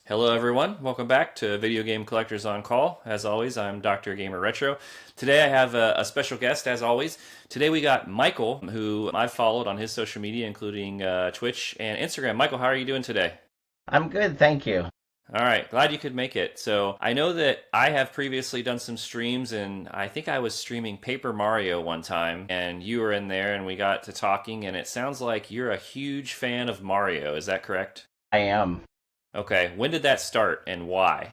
Hello, everyone. Welcome back to Video Game Collectors on Call. As always, I'm Dr. Gamer Retro. Today, I have a special guest, as always. Today, we got Michael, who I've followed on his social media, including Twitch and Instagram. Michael, how are you doing today? I'm good, thank you. All right, glad you could make it. So, I know that I have previously done some streams, and I think I was streaming Paper Mario one time, and you were in there, and we got to talking, and it sounds like you're a huge fan of Mario. Is that correct? I am. Okay, when did that start and why?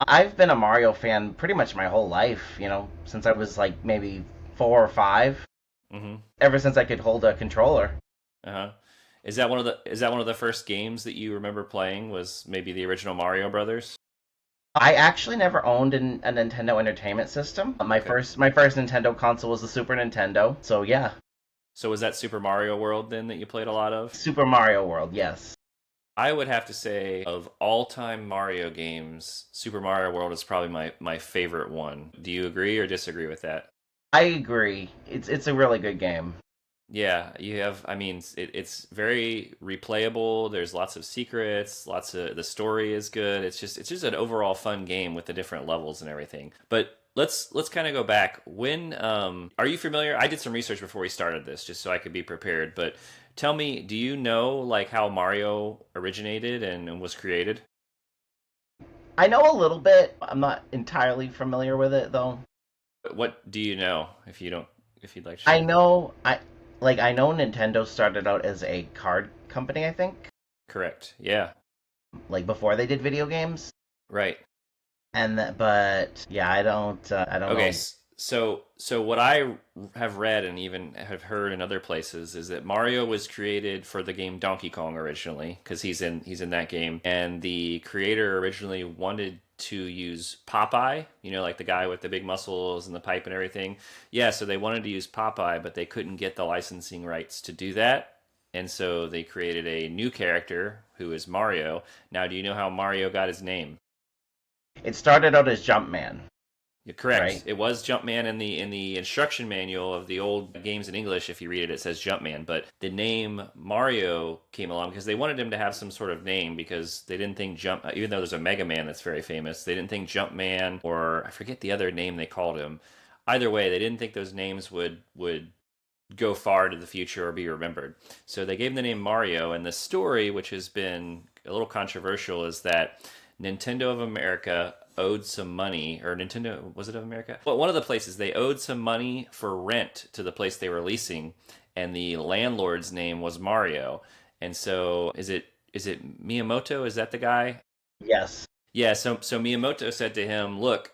I've been a Mario fan pretty much my whole life, since I was like maybe 4 or 5, Mm-hmm. ever since I could hold a controller. Uh-huh. Is that one of the first games that you remember playing was maybe the original Mario Brothers? I actually never owned a Nintendo Entertainment System. My Okay. first my first Nintendo console was the Super Nintendo. So yeah, So was that Super Mario World then that you played a lot of? Super Mario World, yes. I would have to say of all-time Mario games, Super Mario World is probably my favorite one. Do you agree or disagree with that? I agree. It's a really good game. Yeah, I mean, it's very replayable. There's lots of secrets, the story is good. It's just an overall fun game with the different levels and everything. But let's kind of go back. When are you familiar? I did some research before we started this, just so I could be prepared. But tell me, do you know like how Mario originated and was created? I know a little bit. I'm not entirely familiar with it though. What do you know? If you'd like to I share. know I know Nintendo started out as a card company, I think, Correct. Yeah. like before they did video games. Right. But yeah, I don't Okay, know. so what I have read and even have heard in other places is that Mario was created for the game Donkey Kong originally because he's in that game, and the creator originally wanted to use Popeye, like the guy with the big muscles and the pipe and everything. Yeah, so they wanted to use Popeye, but they couldn't get the licensing rights to do that. And so they created a new character who is Mario. Now, do you know how Mario got his name? It started out as Jumpman, You're correct. right? It was Jumpman in the instruction manual of the old games in English. If you read it, it says Jumpman. But the name Mario came along because they wanted him to have some sort of name because they didn't think even though there's a Mega Man that's very famous, they didn't think Jumpman or I forget the other name they called him. Either way, they didn't think those names would go far into the future or be remembered. So they gave him the name Mario. And the story, which has been a little controversial, is that Nintendo of America owed some money, or Nintendo, was it of America? Well, one of the places they owed some money for rent to the place they were leasing, and the landlord's name was Mario. And so, is it Miyamoto? Is that the guy? Yes. Yeah. So Miyamoto said to him, "Look,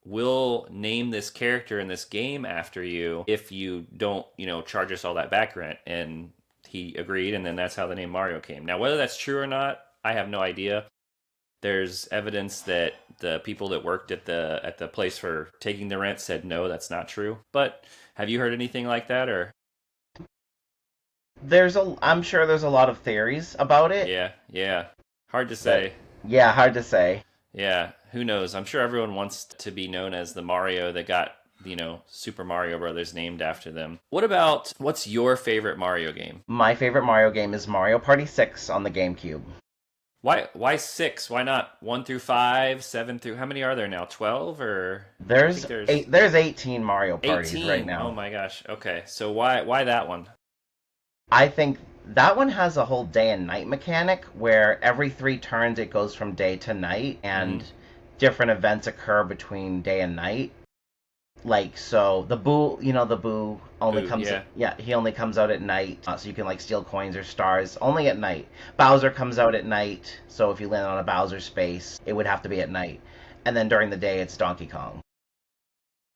we'll name this character in this game after you if you don't, charge us all that back rent." And he agreed, and then that's how the name Mario came. Now, whether that's true or not, I have no idea. There's evidence that the people that worked at the place for taking the rent said no, that's not true. But have you heard anything like that or I'm sure there's a lot of theories about it, yeah, yeah. Hard to but say. yeah, hard to say. Yeah, who knows? I'm sure everyone wants to be known as the Mario that got, Super Mario Brothers named after them. What's your favorite Mario game? My favorite Mario game is Mario Party 6 on the GameCube. Why six? Why not one through five, seven through how many are there now? 12 or I think There's there's eight there's 18 Mario parties right 18. Oh now. my gosh. Okay. So why that one? I think that one has a whole day and night mechanic where every 3 turns it goes from day to night and Mhm. different events occur between day and night. Like so the Boo only Boo, comes yeah. yeah, he only comes out at night, so you can like steal coins or stars only at night. Bowser comes out at night, so if you land on a Bowser space, it would have to be at night. And then during the day it's Donkey Kong.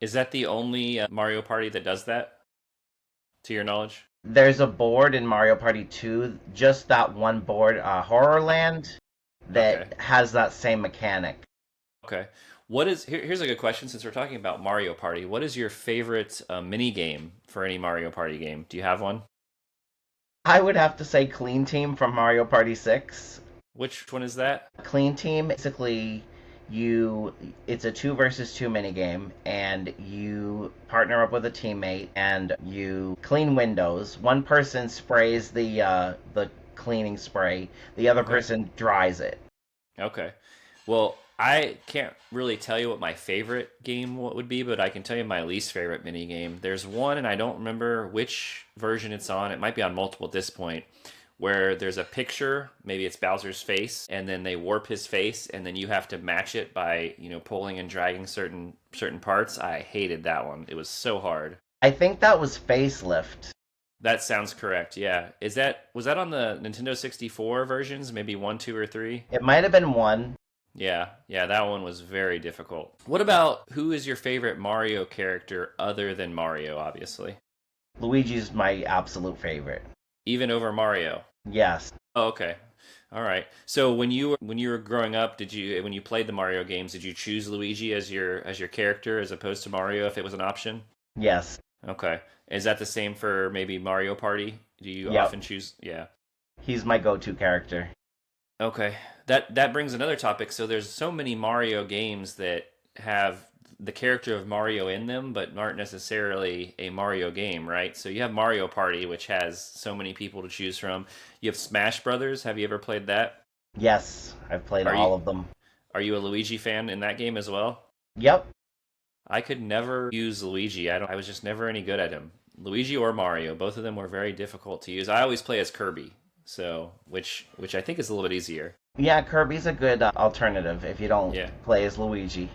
Is that the only Mario Party that does that, to your knowledge? There's a board in Mario Party 2, just that one board, Horror Land, Okay. that has that same mechanic. Okay. Here's a good question since we're talking about Mario Party. What is your favorite mini game for any Mario Party game? Do you have one? I would have to say Clean Team from Mario Party 6. Which one is that? Clean Team, basically, you it's a 2 versus 2 minigame, and you partner up with a teammate and you clean windows. One person sprays the cleaning spray, the other Okay. person dries it. Okay. Well, I can't really tell you what my favorite game would be, but I can tell you my least favorite mini game. There's one, and I don't remember which version it's on. It might be on multiple at this point, where there's a picture, maybe it's Bowser's face, and then they warp his face, and then you have to match it by, pulling and dragging certain parts. I hated that one. It was so hard. I think that was Facelift. That sounds correct. Yeah. Was that on the Nintendo 64 versions? Maybe 1, 2, or 3? It might have been one. Yeah, yeah, that one was very difficult. What about who is your favorite Mario character other than Mario, obviously? Luigi's my absolute favorite. Even over Mario. Yes. Oh, okay. All right. So when you were growing up, when you played the Mario games, did you choose Luigi as your character as opposed to Mario if it was an option? Yes. Okay. Is that the same for maybe Mario Party? Do you Yep. often choose? Yeah. He's my go-to character. Okay. That brings another topic. So there's so many Mario games that have the character of Mario in them, but aren't necessarily a Mario game, right? So you have Mario Party, which has so many people to choose from. You have Smash Brothers. Have you ever played that? Yes, I've played Are you all of them. are you a Luigi fan in that game as well? Yep. I could never use Luigi. I was just never any good at him. Luigi or Mario, both of them were very difficult to use. I always play as Kirby, so which I think is a little bit easier. Yeah, Kirby's a good alternative if you don't Yeah. play as Luigi.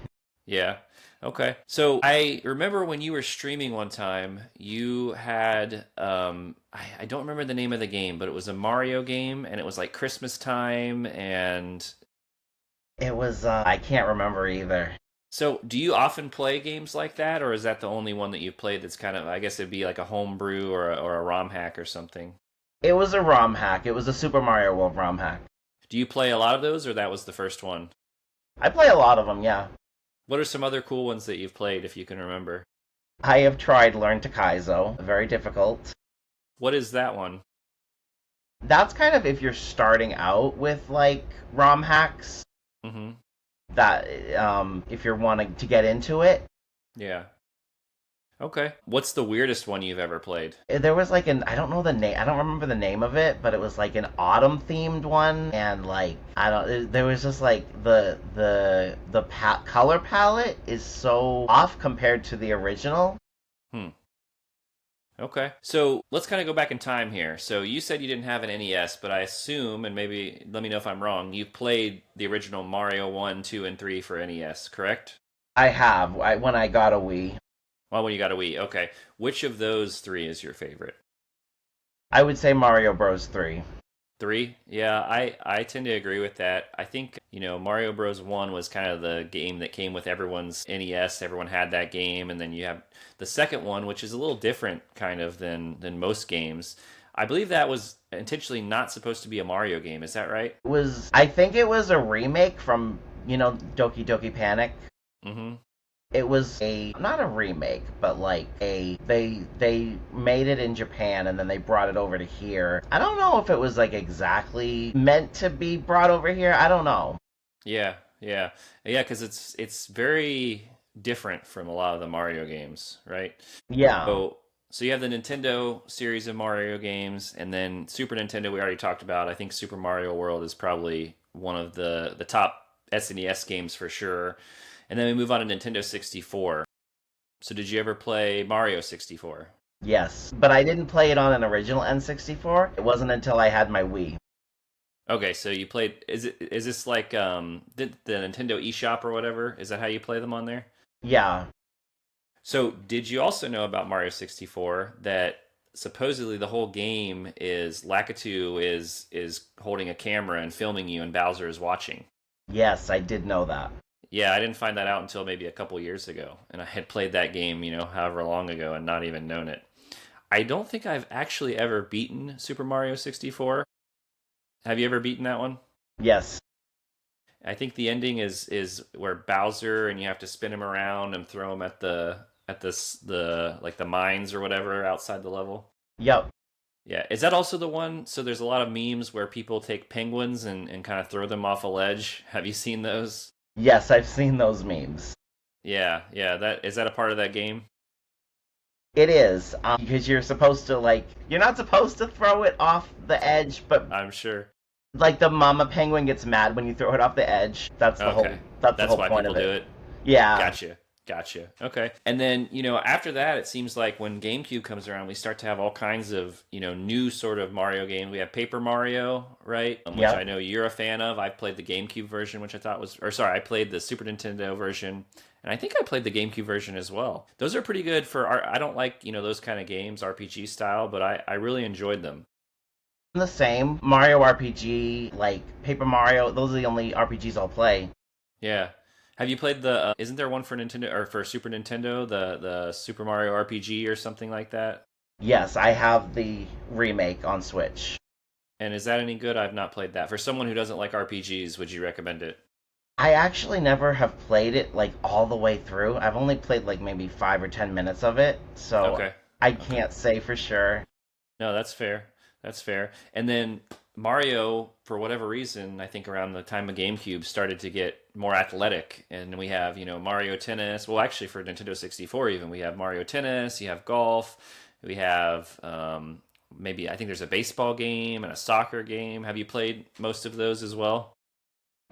Yeah. Okay. So I remember when you were streaming one time, you had I don't remember the name of the game, but it was a Mario game and it was like Christmas time and It was I can't remember either. so do you often play games like that or is that the only one that you've played that's kind of I guess it'd be like a homebrew or a ROM hack or something? It was a ROM hack. It was a Super Mario World ROM hack. Do you play a lot of those or that was the first one? I play a lot of them, yeah. What are some other cool ones that you've played if you can remember? I have tried Learn to Kaizo. Very difficult. What is that one? That's kind of if you're starting out with like ROM hacks. Mhm. That if you're wanting to get into it. Yeah. Okay. What's the weirdest one you've ever played? There was like an I don't know the name. I don't remember the name of it, but it was like an autumn themed one, and like I don't. There was just like the color palette is so off compared to the original. Hmm. Okay. So let's kind of go back in time here. So you said you didn't have an NES, but I assume, and maybe let me know if I'm wrong, you've played the original Mario 1, 2, and 3 for NES, correct? I have when I got a Wii. Well, when you got a Wii. Okay. Which of those three is your favorite? I would say Mario Bros. 3. Three? Yeah, I tend to agree with that. I think, Mario Bros. 1 was kind of the game that came with everyone's NES. Everyone had that game. And then you have the second one, which is a little different kind of than most games. I believe that was intentionally not supposed to be a Mario game. Is that right? I think it was a remake from, Doki Doki Panic. Mm-hmm. It was a not a remake, but like they made it in Japan and then they brought it over to here. I don't know if it was like exactly meant to be brought over here. I don't know. Yeah, yeah. Yeah, because it's very different from a lot of the Mario games, right? Yeah. So you have the Nintendo series of Mario games, and then Super Nintendo we already talked about. I think Super Mario World is probably one of the top SNES games for sure. And then we move on to Nintendo 64. So did you ever play Mario 64? Yes, but I didn't play it on an original N64. It wasn't until I had my Wii. Okay, so you played is this like the Nintendo eShop or whatever? Is that how you play them on there? Yeah. So did you also know about Mario 64 that supposedly the whole game is Lakitu is holding a camera and filming you and Bowser is watching? Yes, I did know that. Yeah, I didn't find that out until maybe a couple years ago. And I had played that game, however long ago and not even known it. I don't think I've actually ever beaten Super Mario 64. Have you ever beaten that one? Yes. I think the ending is where Bowser and you have to spin him around and throw him at the like the mines or whatever outside the level. Yep. Yeah, is that also the one? So there's a lot of memes where people take penguins and kind of throw them off a ledge. Have you seen those? Yes, I've seen those memes. Yeah, yeah. That is that a part of that game? It is because you're not supposed to throw it off the edge, but I'm sure. Like the mama penguin gets mad when you throw it off the edge. Okay. That's the That's whole why point of people do it. it. Yeah. Gotcha. Gotcha. Okay. And then, after that, it seems like when GameCube comes around, we start to have all kinds of, new sort of Mario games. We have Paper Mario, right? Which I Yep. know you're a fan of. I've played the GameCube version, which I thought was, or sorry, I played the Super Nintendo version. And I think I played the GameCube version as well. Those are pretty good for I don't like, those kind of games, RPG style, but I really enjoyed them. The same Mario RPG, like Paper Mario. Those are the only RPGs I'll play. Yeah. Have you played the? Isn't there one for Nintendo or for Super Nintendo, the Super Mario RPG or something like that? Yes, I have the remake on Switch. And is that any good? I've not played that. For someone who doesn't like RPGs, would you recommend it? I actually never have played it like all the way through. I've only played like maybe 5 or 10 minutes of it, so Okay. I Okay. can't say for sure. No, that's fair. That's fair. And then Mario, for whatever reason, I think around the time of GameCube, started to get more athletic. And we have, Mario Tennis. Well, actually, for Nintendo 64, even, we have Mario Tennis, you have golf, we have maybe, I think there's a baseball game and a soccer game. Have you played most of those as well?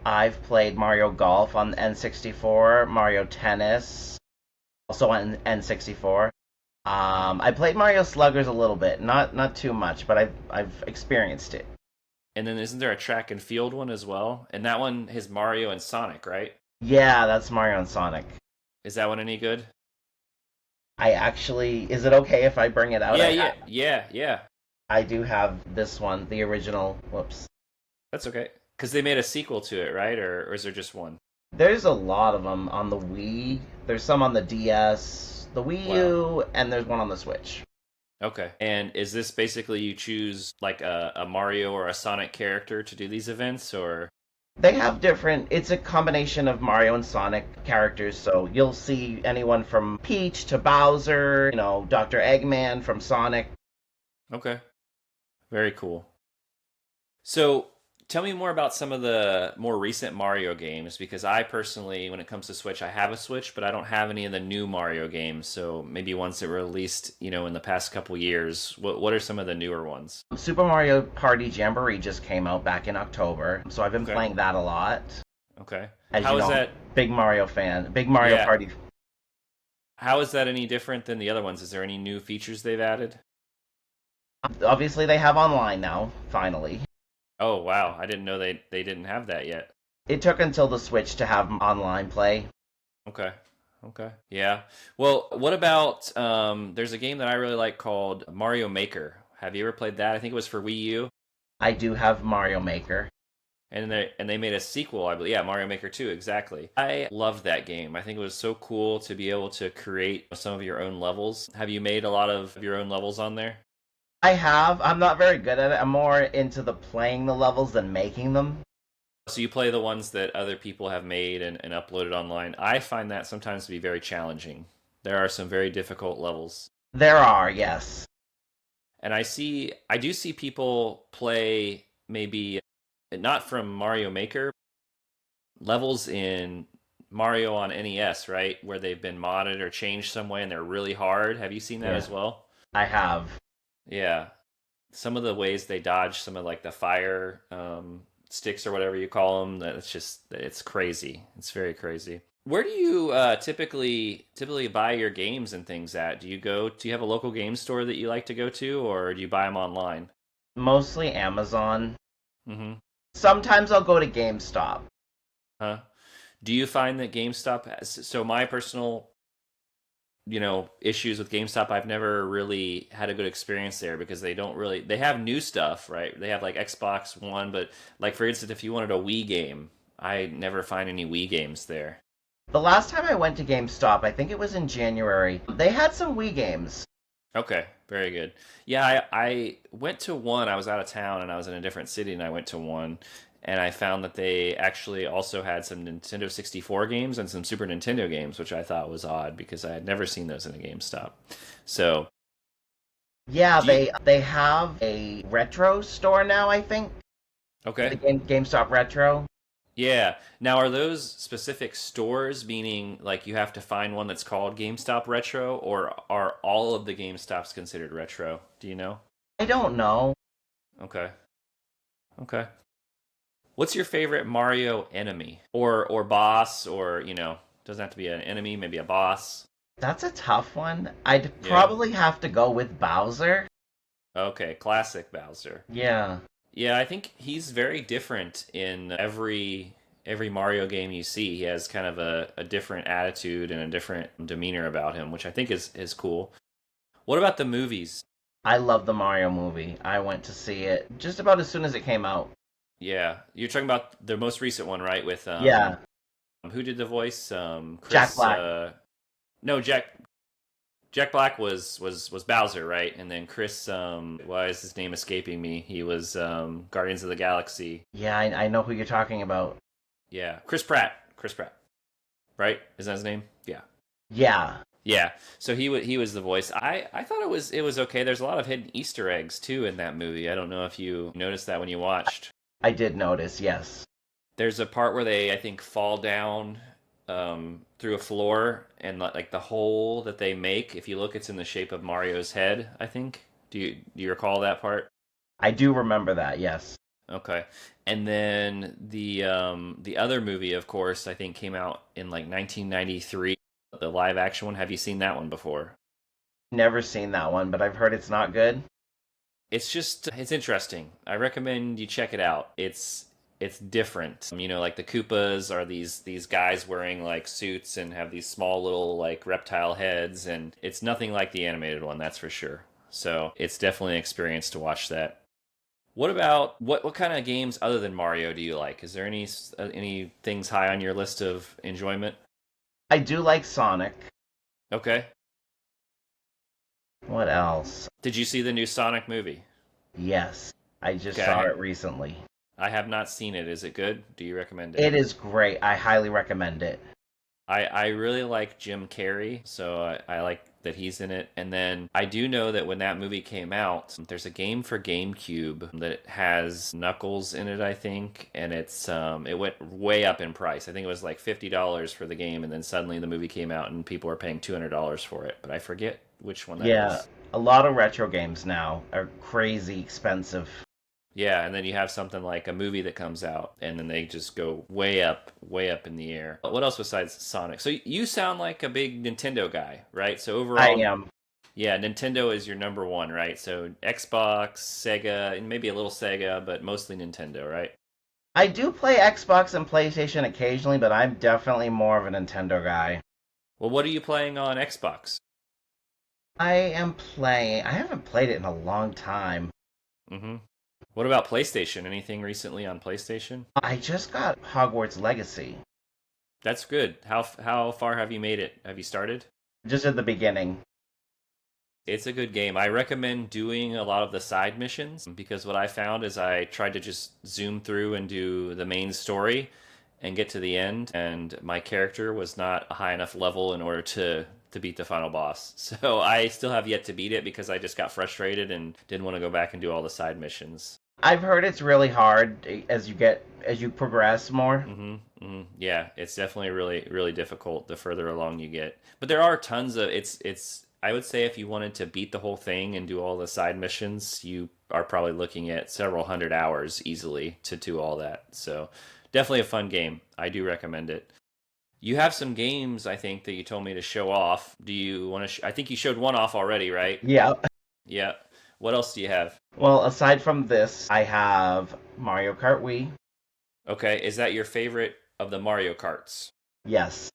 I've played Mario Golf on N64, Mario Tennis, also on N64. I played Mario Sluggers a little bit, not too much, but I've experienced it. And then isn't there a track and field one as well? And that one has Mario and Sonic, right? Yeah, that's Mario and Sonic. Is that one any good? I actually, is it okay if I bring it out? Yeah, yeah, yeah, yeah. I do have this one, the original. Whoops. That's okay. Because they made a sequel to it, right? Or is there just one? There's a lot of them on the Wii. There's some on the DS, the Wii Wow. U, and there's one on the Switch. Okay. And is this basically you choose like a Mario or a Sonic character to do these events, or? They have different, it's a combination of Mario and Sonic characters, so you'll see anyone from Peach to Bowser, Dr. Eggman from Sonic. Okay. Very cool. So tell me more about some of the more recent Mario games because I personally, when it comes to Switch, I have a Switch, but I don't have any of the new Mario games. So maybe ones that were released, in the past couple years. What are some of the newer ones? Super Mario Party Jamboree just came out back in October, so I've been Okay. playing that a lot. Okay. As you How is know, that? big Mario fan. Big Mario Yeah. Party. How is that any different than the other ones? Is there any new features they've added? Obviously, they have online now, finally. Oh wow, I didn't know they didn't have that yet. It took until the Switch to have online play. Okay. Okay. Yeah. Well, what about there's a game that I really like called Mario Maker. Have you ever played that? I think it was for Wii U. I do have Mario Maker. And they made a sequel, I believe. Yeah, Mario Maker 2, exactly. I loved that game. I think it was so cool to be able to create some of your own levels. Have you made a lot of your own levels on there? I have. I'm not very good at it. I'm more into the playing the levels than making them. So you play the ones that other people have made and uploaded online. I find that sometimes to be very challenging. There are some very difficult levels. There are, yes. And I do see people play maybe not from Mario Maker, levels in Mario on NES, right? Where they've been modded or changed some way and they're really hard. Have you seen that Yeah, as well? I have. Yeah. Some of the ways they dodge some of like the fire sticks or whatever you call them, it's crazy. It's very crazy. Where do you typically buy your games and things at? Do you have a local game store that you like to go to, or do you buy them online? Mostly Amazon. Mm-hmm. Sometimes I'll go to GameStop. Huh? Do you find that GameStop so my personal, issues with GameStop, I've never really had a good experience there because they have new stuff, right? They have like Xbox One, but like for instance, if you wanted a Wii game, I never find any Wii games there. The last time I went to GameStop, I think it was in January, they had some Wii games. Okay, very good. Yeah, I went to one. I was out of town and I was in a different city, and I went to one, and I found that they actually also had some Nintendo 64 games and some Super Nintendo games, which I thought was odd because I had never seen those in a GameStop. So, Yeah, do you, they have a retro store now, I think. The okay. GameStop Retro. Yeah. Now, are those specific stores, meaning like you have to find one that's called GameStop Retro, or are all of the GameStops considered retro? Do you know? I don't know. Okay. Okay. What's your favorite Mario enemy or boss, or doesn't have to be an enemy, maybe a boss? That's a tough one. I'd Yeah. probably have to go with Bowser. Okay, classic Bowser. Yeah. Yeah, I think he's very different in every Mario game you see. He has kind of a different attitude and a different demeanor about him, which I think is cool. What about the movies? I love the Mario movie. I went to see it just about as soon as it came out. Yeah, you're talking about the most recent one, right? With Yeah. who did the voice? Jack Chris. Black. No, Jack Black was Bowser, right? And then Chris. Why is his name escaping me? He was Guardians of the Galaxy. Yeah, I know who you're talking about. Yeah, Chris Pratt. Chris Pratt, right? Is that his name? Yeah. Yeah. Yeah, so he was the voice. I thought it was okay. There's a lot of hidden Easter eggs too in that movie. I don't know if you noticed that when you watched. I did notice, yes. There's a part where they I think fall down through a floor, and like the hole that they make. If you look, it's in the shape of Mario's head. I think. Do you recall that part? I do remember that, yes. Okay. And then the other movie, of course, I think came out in like 1993, the live action one. Have you seen that one before? Never seen that one, but I've heard it's not good. It's interesting. I recommend you check it out. It's different. Like the Koopas are these guys wearing like suits and have these small little like reptile heads, and it's nothing like the animated one, that's for sure. So it's definitely an experience to watch that. What about what kind of games other than Mario do you like? Is there any things high on your list of enjoyment? I do like Sonic. Okay. What else? Did you see the new Sonic movie? Yes, I just saw Okay. it recently. I have not seen it. Is it good? Do you recommend it? It is great. I highly recommend it. I really like Jim Carrey, so I like that he's in it. And then I do know that when that movie came out, there's a game for GameCube that has Knuckles in it, I think, and it went way up in price. I think it was like $50 for the game, and then suddenly the movie came out and people were paying $200 for it. But I forget which one that Yeah, is. a lot of retro games now are crazy expensive. Yeah, and then you have something like a movie that comes out, and then they just go way up in the air. What else besides Sonic? So you sound like a big Nintendo guy, right? So I overall, am. yeah, Nintendo is your number one, right? So Xbox, Sega, and maybe a little Sega, but mostly Nintendo, right? I do play Xbox and PlayStation occasionally, but I'm definitely more of a Nintendo guy. Well, what are you playing on Xbox? I haven't played it in a long time. Mm-hmm. What about PlayStation? Anything recently on PlayStation? I just got Hogwarts Legacy, That's good. How far have you made it? Have you started? just at the beginning. It's a good game. I recommend doing a lot of the side missions because what I found is I tried to just zoom through and do the main story and get to the end, and my character was not a high enough level in order to beat the final boss. So I still have yet to beat it because I just got frustrated and didn't want to go back and do all the side missions. I've heard it's really hard as you progress more. Yeah, it's definitely really difficult the further along you get. But there are tons of it's I would say if you wanted to beat the whole thing and do all the side missions, you are probably looking at several hundred hours easily to do all that. So definitely a fun game. I do recommend it. You have some games I think that you told me to show off. Do you want to I think you showed one off already, right? Yeah. Yeah. What else do you have? Well, aside from this, I have Mario Kart Wii. Okay, is that your favorite of the Mario Karts? Yes.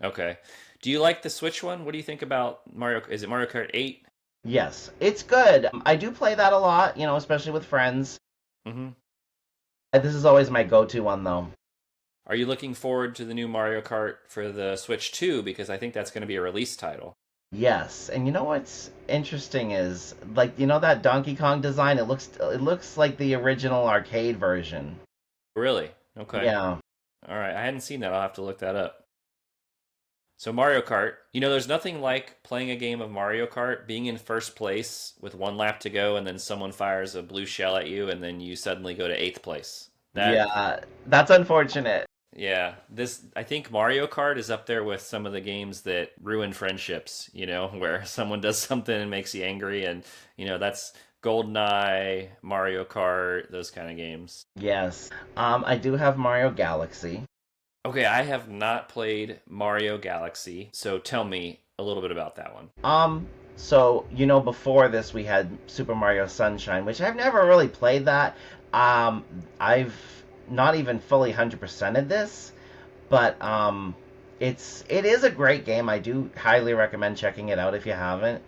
Okay. Do you like the Switch one? What do you think about Mario? Is it Mario Kart 8? Yes. It's good. I do play that a lot, especially with friends. Mm-hmm. This is always my go-to one though. Are you looking forward to the new Mario Kart for the Switch 2? Because I think that's going to be a release title. Yes. And you know what's interesting is like that Donkey Kong design, it looks like the original arcade version. Really? Okay. Yeah. All right. I hadn't seen that. I'll have to look that up. So Mario Kart, there's nothing like playing a game of Mario Kart, being in first place with one lap to go, and then someone fires a blue shell at you, and then you suddenly go to eighth place. That Yeah. That's unfortunate. Yeah, this I think Mario Kart is up there with some of the games that ruin friendships, where someone does something and makes you angry, and that's GoldenEye, Mario Kart, those kind of games. Yes. I do have Mario Galaxy. Okay, I have not played Mario Galaxy, so tell me a little bit about that one. Um, so before this we had Super Mario Sunshine, which I've never really played that. I've not even fully 100%ed this, but it is a great game. I do highly recommend checking it out if you haven't.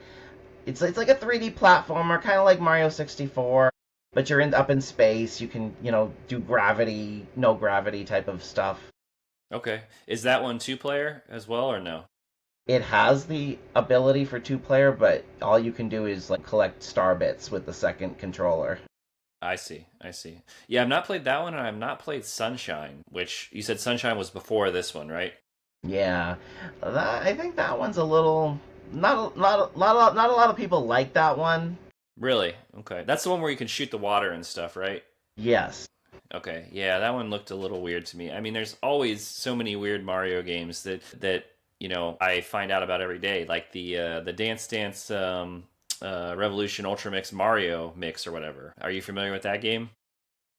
It's like a 3D platformer, kind of like Mario 64, but you're up in space. You can, do gravity, no gravity type of stuff. Okay. Is that one two player as well or no? It has the ability for two player, but all you can do is like collect star bits with the second controller. I see. I see. Yeah, I've not played that one and I've not played Sunshine, which you said Sunshine was before this one, right? Yeah, I think that one's a little not a lot of people like that one. Really? Okay. That's the one where you can shoot the water and stuff, right? Yes, Okay. Yeah, that one looked a little weird to me. I mean, there's always so many weird Mario games that I find out about every day, like the Dance Dance Revolution Ultra Mix Mario mix or whatever. Are you familiar with that game?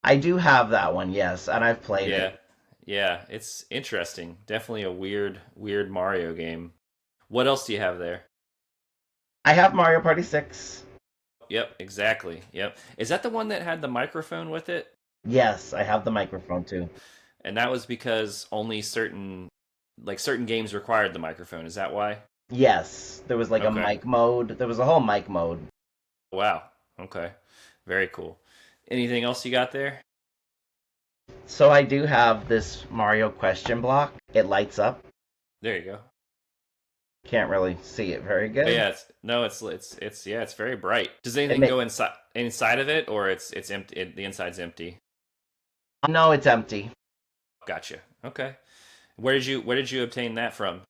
I do have that one. Yes, and I've played it. Yeah. Yeah, it's interesting. Definitely a weird Mario game. What else do you have there? I have Mario Party 6. Yep, exactly. Yep. Is that the one that had the microphone with it? Yes, I have the microphone too. And that was because only certain games required the microphone. Is that why? Yes, there was like a Okay. mic mode. There was a whole mic mode. Wow. Okay. Very cool. Anything else you got there? So I do have this Mario question block. It lights up. There you go. Can't really see it very Oh good. yeah, it's yeah, it's very bright. Does It anything ma- go inside of it, or it's empty? The inside's empty. no, it's empty. Gotcha. Okay. Where did you obtain that from?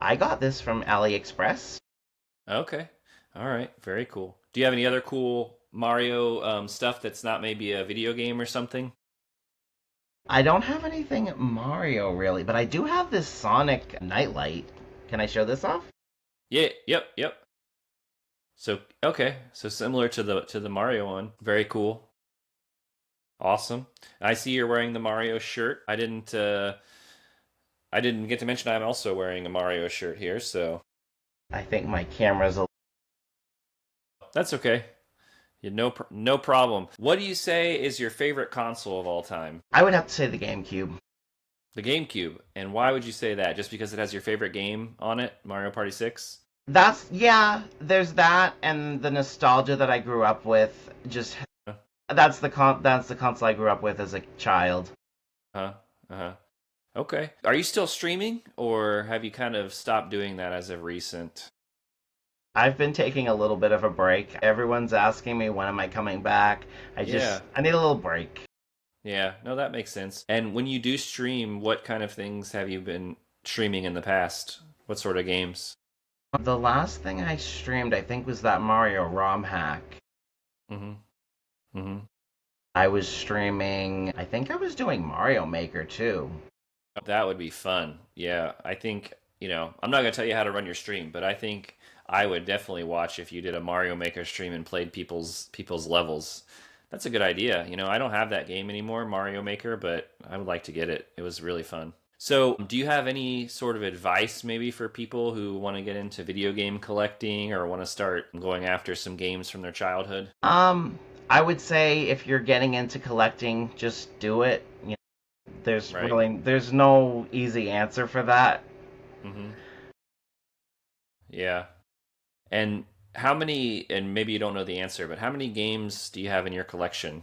I got this from AliExpress. Okay. All right. Very cool. Do you have any other cool Mario stuff that's not maybe a video game or something? I don't have anything Mario really, but I do have this Sonic nightlight. Can I show this off? Yeah. Yep. Yep. So okay. So similar to the Mario one. Very cool. Awesome. I see you're wearing the Mario shirt. I didn't get to mention I'm also wearing a Mario shirt here, so I think my camera's a that's okay. Yeah, no problem. What do you say is your favorite console of all time? I would have to say the GameCube. The GameCube. And why would you say that? Just because it has your favorite game on it, Mario Party 6? Yeah, there's that and the nostalgia that I grew up with. Just Huh? that's the console I grew up with as a child. Huh? Uh-huh. Okay. Are you still streaming or have you kind of stopped doing that as of recent? I've been taking a little bit of a break. Everyone's asking me when am I coming back. Yeah. I need a little break. Yeah. No, that makes sense. And when you do stream, what kind of things have you been streaming in the past? What sort of games? The last thing I streamed, I think, was that Mario ROM hack. Mm-hmm. Mm-hmm. I was streaming, I think I was doing Mario Maker too. That would be fun. Yeah, I think, I'm not going to tell you how to run your stream, but I think I would definitely watch if you did a Mario Maker stream and played people's levels. That's a good idea. I don't have that game anymore, Mario Maker, but I would like to get it. It was really fun. So, do you have any sort of advice maybe for people who want to get into video game collecting or want to start going after some games from their childhood? Um, I would say if you're getting into collecting, just do it. Right. There's no easy answer for that. Mm-hmm. Yeah. And how many, and maybe you don't know the answer, but how many games do you have in your collection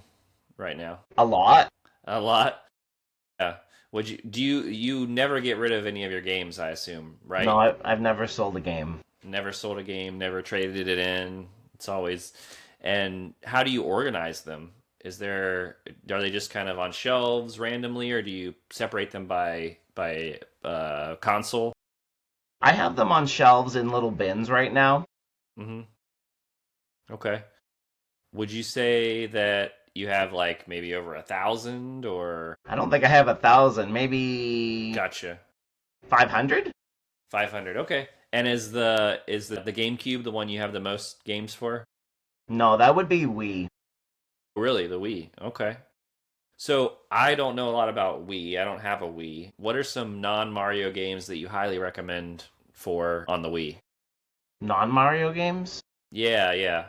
right now? A lot. A lot? Yeah. Do you never get rid of any of your games, I assume, No, right? I've never sold a game. Never sold a game, never traded it in. It's always, and how do you organize them? Are they just kind of on shelves randomly, or do you separate them by console? I have them on shelves in little bins right now. Mm-hmm. Okay. Would you say that you have like maybe over 1,000 or I don't think I have 1,000, maybe gotcha 500. 500? Okay. And is the GameCube the one you have the most games for? No, that would be Wii. Really, the Wii. Okay. So I don't know a lot about Wii. I don't have a Wii. What are some non-Mario games that you highly recommend for on the Wii? Non-Mario games? Yeah, yeah.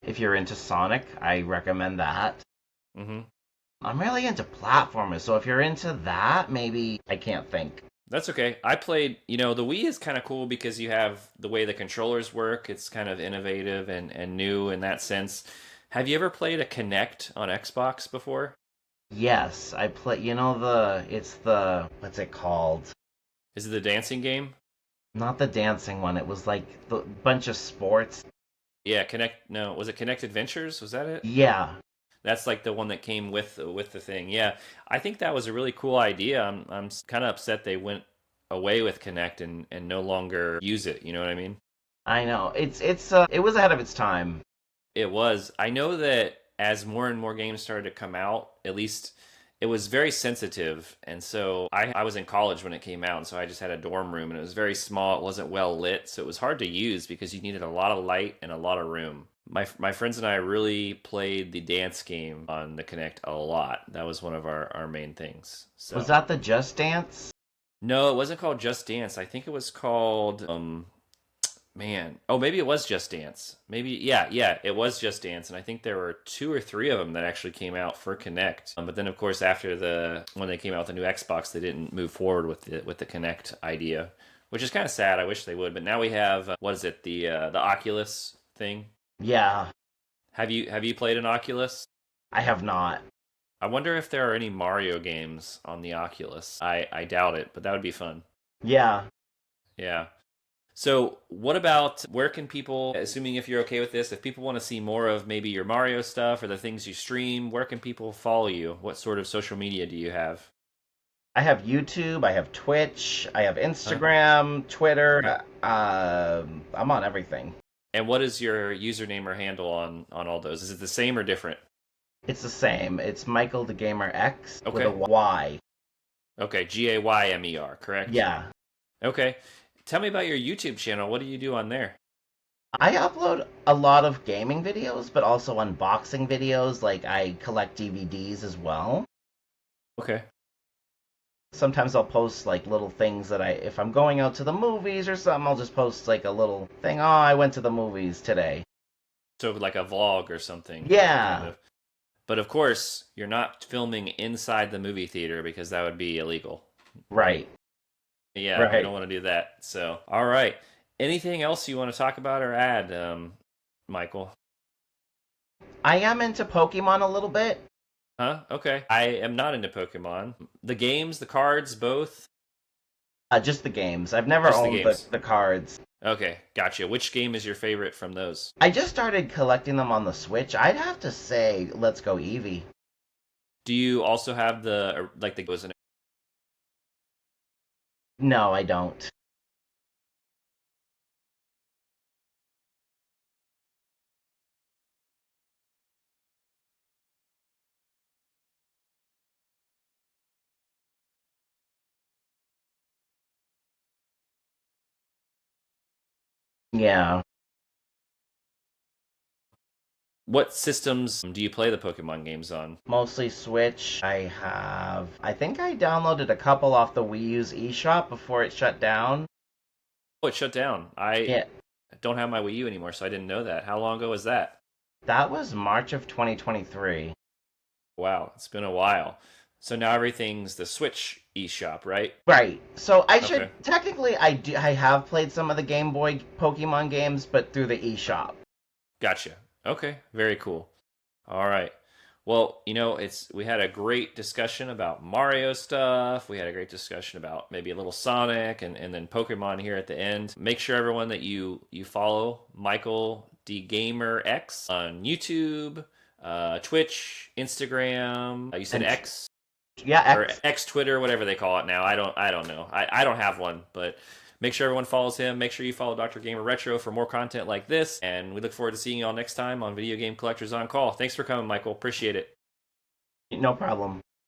If you're into Sonic, I recommend that. Mm-hmm. I'm really into platformers, so if you're into that, maybe I can't think. That's okay. I played, the Wii is kind of cool because you have the way the controllers work. It's kind of innovative and new in that sense. Have you ever played a Kinect on Xbox before? Yes, I play. It's the what's it called? Is it the dancing game? Not the dancing one. It was like the bunch of sports. Yeah, Connect. No, was it Connect Adventures? Was that it? Yeah, That's like the one that came with the thing. Yeah, I think that was a really cool idea. I'm kind of upset they went away with Connect and no longer use it. You know what I mean? I know. It was ahead of its time. It was. I know that as more and more games started to come out, at least it was very sensitive. And so I was in college when it came out, and so I just had a dorm room, and it was very small. It wasn't well lit, so it was hard to use because you needed a lot of light and a lot of room. My friends and I really played the dance game on the Kinect a lot. That was one of our main things. Was So that the Just Dance? no, it wasn't called Just Dance. I think it was called Man, oh, maybe it was Just Dance. Maybe, yeah, yeah, it was Just Dance, and I think there were two or three of them that actually came out for Connect. But then, of course, after when they came out with the new Xbox, they didn't move forward with the Connect idea, which is kind of sad. I wish they would. But now we have what is it, the Oculus thing? Yeah, Have you played an Oculus? I have not. I wonder if there are any Mario games on the Oculus. I doubt it, but that would be fun. Yeah, Yeah. So, what about where can people, assuming if you're okay with this, if people want to see more of maybe your Mario stuff or the things you stream, where can people follow you? What sort of social media do you have? I have YouTube. I have Twitch. I have Huh? Instagram, Twitter. I'm on everything. And what is your username or handle on all those? Is it the same or different? It's the same. It's michaeldagaymerx with a Okay. Y. Okay, Gaymer, correct? Yeah. Okay. Tell me about your YouTube channel. What do you do on there? I upload a lot of gaming videos, but also unboxing videos. Like I collect DVDs as well. Okay. Sometimes I'll post like little things that if I'm going out to the movies or something, I'll just post like a little thing. Oh, I went to the movies today. So like a vlog or something, kind Yeah. of. But of course, you're not filming inside the movie theater because that would be illegal, right? Right. Yeah, we Right. don't want to do that. So, all right. Anything else you want to talk about or add, Michael? I am into Pokemon a little bit. Huh? Okay. I am not into Pokemon. The games, the cards, both? Just the games. I've never Just the owned games. the cards. Okay, gotcha. Which game is your favorite from those? I just started collecting them on the Switch. I'd have to say, Let's Go Eevee. Do you also have like the was an No, I don't. Yeah. what systems do you play the Pokemon games on? Mostly Switch. I think I downloaded a couple off the Wii U's eShop before it shut down. Oh, it shut down. I Yeah, don't have my Wii U anymore, so I didn't know that. How long ago was that? that was March of 2023. Wow, it's been a while. So now everything's the Switch eShop, right? Right. So I should Okay. technically I have played some of the Game Boy Pokemon games, but through the eShop. Gotcha. Okay, very cool. All right. Well, we had a great discussion about Mario stuff. We had a great discussion about maybe a little Sonic and then Pokemon here at the end. Make sure everyone that you follow Michael D Gamer X on YouTube, Twitch, Instagram. You said And X yeah, or X. X Twitter, whatever they call it now. I don't know. I don't have one, but make sure everyone follows him. Make sure you follow Dr. Gamer Retro for more content like this. And we look forward to seeing you all next time on Video Game Collectors on Call. Thanks for coming, Michael. Appreciate it. No problem.